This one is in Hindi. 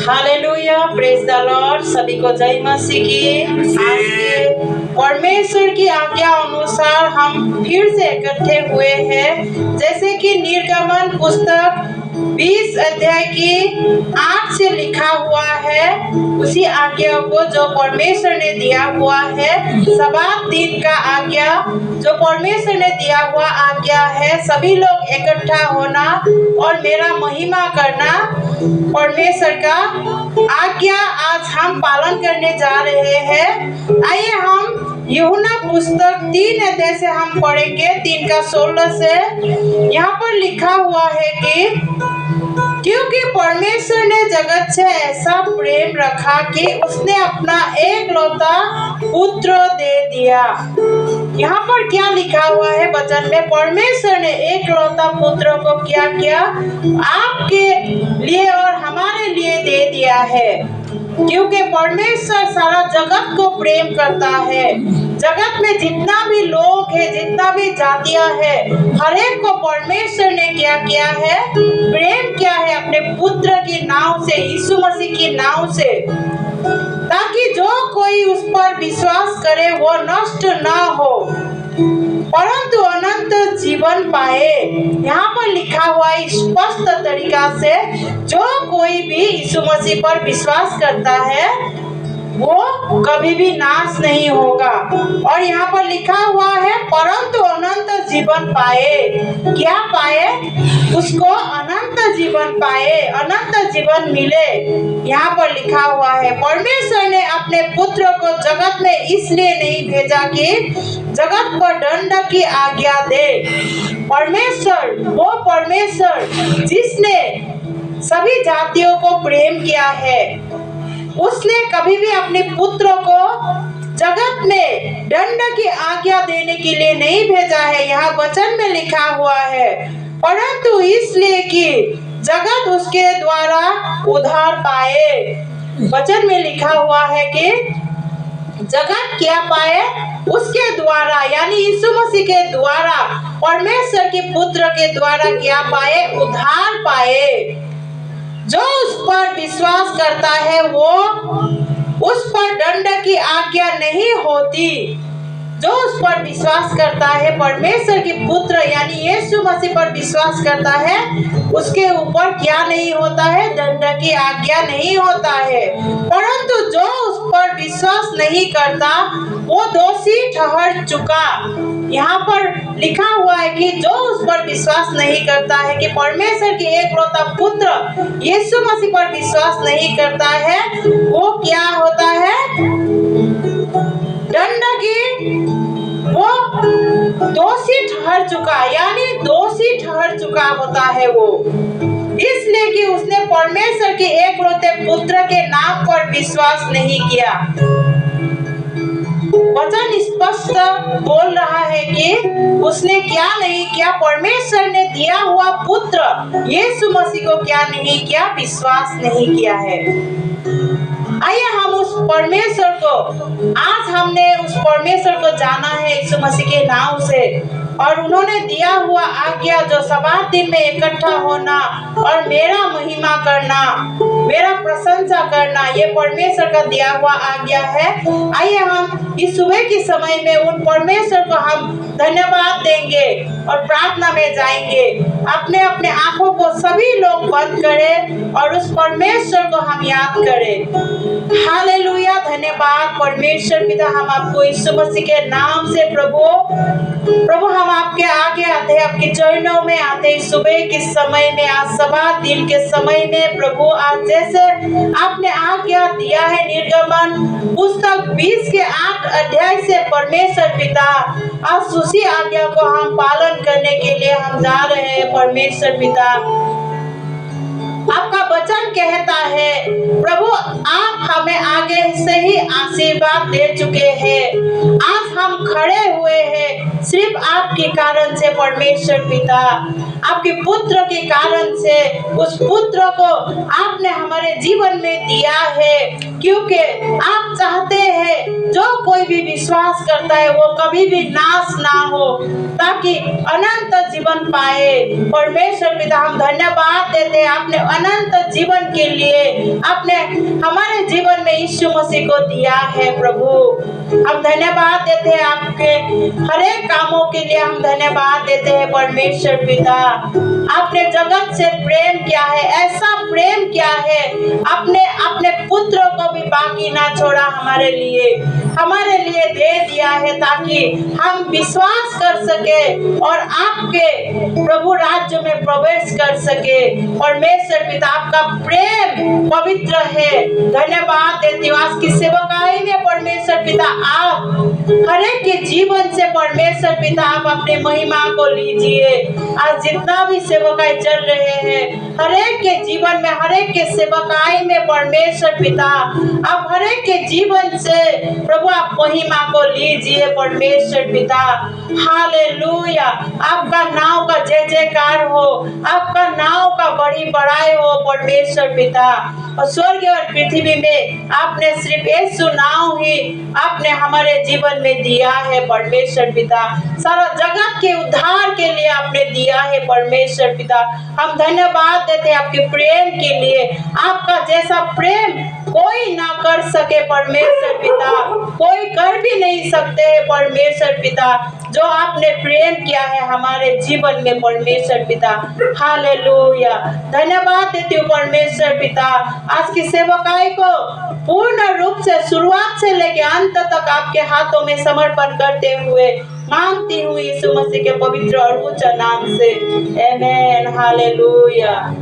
Hallelujah, praise the Lord. सभी को जय मसीह की। आज के परमेश्वर की आज्ञा अनुसार हम फिर से इकट्ठे हुए हैं। जैसे कि निर्गमन पुस्तक 20 अध्याय की 8 से लिखा हुआ है, उसी आज्ञा को जो परमेश्वर ने दिया हुआ है, सबात दिन का आज्ञा जो परमेश्वर ने दिया हुआ आज्ञा है, सभी लोग इकट्ठा होना और मेरा महिमा करना परमेश्वर का आज्ञा आज हम पालन करने जा रहे हैं। आइए हम यूहन्ना पुस्तक 3 अध्याय से हम पढ़ेंगे, 3 का 16 से। यहाँ पर लिखा हुआ है कि क्योंकि परमेश्वर ने जगत से ऐसा प्रेम रखा कि उसने अपना एकलौता पुत्र दे दिया। यहाँ पर क्या लिखा हुआ है वचन में? परमेश्वर ने एकलौता पुत्र को क्या किया? आपके लिए और हमारे लिए दे दिया है। क्योंकि परमेश्वर सारा जगत को प्रेम करता है। जगत में जितना भी लोग है, जितना भी जातियां है, हर एक को परमेश्वर ने क्या किया है? प्रेम किया है अपने पुत्र की नाव से, यीशु मसीह की नाव से, ताकि जो कोई उस पर विश्वास करे वो नष्ट ना हो परंतु अनंत जीवन पाए। यहाँ पर लिखा हुआ है स्पष्ट तरीका से, जो कोई भी यीशु मसीह पर विश्वास करता है वो कभी भी नाश नहीं होगा। और यहाँ पर लिखा हुआ है परंतु अनंत जीवन पाए। क्या पाए? उसको अनंत जीवन पाए, अनंत जीवन मिले। यहाँ पर लिखा हुआ है परमेश्वर ने अपने पुत्र को जगत में इसलिए नहीं भेजा कि जगत पर दंड की आज्ञा दे। परमेश्वर, वो परमेश्वर जिसने सभी जातियों को प्रेम किया है, उसने कभी भी अपने पुत्र को जगत में दंड की आज्ञा देने के लिए नहीं भेजा है। यहाँ वचन में लिखा हुआ है परंतु इसलिए कि जगत उसके द्वारा उद्धार पाए। वचन में लिखा हुआ है कि जगत क्या पाए? उसके द्वारा, यानी यीशु मसीह के द्वारा, परमेश्वर के पुत्र के द्वारा क्या पाए? उद्धार पाए। जो उस पर विश्वास करता है वो उस पर दंड की आज्ञा नहीं होती। जो उस पर विश्वास करता है, परमेश्वर के पुत्र यानी यीशु मसीह पर विश्वास करता है, उसके ऊपर क्या नहीं होता है? दंड की आज्ञा नहीं होता है। परंतु जो उस पर विश्वास नहीं करता वो दोषी ठहर चुका। यहाँ पर लिखा हुआ है कि जो उस पर विश्वास नहीं करता है, कि परमेश्वर के एकलौता पुत्र यीशु मसीह पर विश्वास नहीं करता है, वो क्या होता है? दंड की, वो दोषी ठहर चुका, यानी दोषी ठहर चुका होता है वो, इसलिए कि उसने परमेश्वर के एकलौते पुत्र के नाम पर विश्वास नहीं किया। वचन स्पष्ट बोल रहा है कि उसने क्या नहीं किया? परमेश्वर ने दिया हुआ पुत्र यीशु मसीह को क्या नहीं किया? विश्वास नहीं किया है। आइए हम उस परमेश्वर को, आज हमने उस परमेश्वर को जाना है यीशु मसीह के नाम से, और उन्होंने दिया हुआ आज्ञा जो सबात दिन में इकट्ठा होना और मेरा महिमा करना, मेरा प्रशंसा करना, ये परमेश्वर का दिया हुआ आज्ञा है। आइए हम इस सुबह के समय में उन परमेश्वर को हम धन्यवाद देंगे और प्रार्थना में जाएंगे। अपने अपने आंखों को सभी लोग बंद करें और उस परमेश्वर को हम याद करें। हालेलुया, धन्यवाद परमेश्वर पिता, हम आपको यीशु मसीह के नाम से प्रभु हम आपके आगे आते हैं, आपके चरणों में आते हैं। सुबह के समय में, आज सबात दिन के समय में प्रभु, आज जैसे आपने आज्ञा दिया है निर्गमन पुस्तक 20 के 8 अध्याय से परमेश्वर पिता, आज उसी आज्ञा को हम पालन करने के लिए हम जा रहे हैं। परमेश्वर पिता, आपका वचन कहता है प्रभु, आप हमें आगे से ही आशीर्वाद दे चुके हैं। आज हम खड़े हुए हैं सिर्फ आपके कारण से परमेश्वर पिता, आपके पुत्र के कारण से। उस पुत्र को आपने हमारे जीवन में दिया है क्योंकि आप चाहते हैं जो कोई भी विश्वास करता है वो कभी भी नाश ना हो, ताकि अनंत जीवन पाए। परमेश्वर पिता, हम धन्यवाद देते हैं, आपने अनंत जीवन के लिए आपने हमारे जीवन में यीशु मसीह को दिया है प्रभु। हम धन्यवाद देते हैं आपके हर एक कामों के लिए, हम धन्यवाद देते हैं परमेश्वर पिता। आपने जगत से प्रेम किया है, ऐसा प्रेम किया है, आपने अपने पुत्र को भी बाकी ना छोड़ा, हमारे लिए दे दिया है ताकि हम विश्वास कर सके और आपके प्रभु राज्य में प्रवेश कर सके। परमेश्वर पिता आपका प्रेम पवित्र है। धन्यवाद देती हूँ आज की सेवकाई में परमेश्वर पिता आप हर एक के जीवन से परमेश्वर पिता आप अपनी महिमा को लीजिए। आज जितना भी सेवकाई चल रहे हैं हर एक के जीवन में, हर एक के सेवकाई में परमेश्वर पिता आप हर एक के जीवन से प्रभु आप महिमा को लीजिए परमेश्वर पिता। हालेलुया। आपका नाम का जय जयकार हो, आपका नाम का बड़ी बड़ाई हो परमेश्वर पिता। और स्वर्ग और पृथ्वी में आपने सिर्फ यीशु नाम ही आपने हमारे जीवन में दिया है परमेश्वर पिता। सारा जगत के उद्धार के लिए आपने दिया है परमेश्वर पिता। हम धन्यवाद देते हैं आपके प्रेम के लिए। आपका जैसा प्रेम कोई ना कर सके परमेश्वर पिता, कोई कर भी नहीं सकते है परमेश्वर पिता, जो आपने प्रेम किया है हमारे जीवन में परमेश्वर पिता। हालेलुया। धन्यवाद देती हूँ परमेश्वर पिता। आज की सेवकाई को पूर्ण रूप से शुरुआत से लेकर अंत तक आपके हाथों में समर्पण करते हुए मांगती हूँ यीशु मसीह के पवित्र और उच्च नाम से, आमीन। हालेलुया।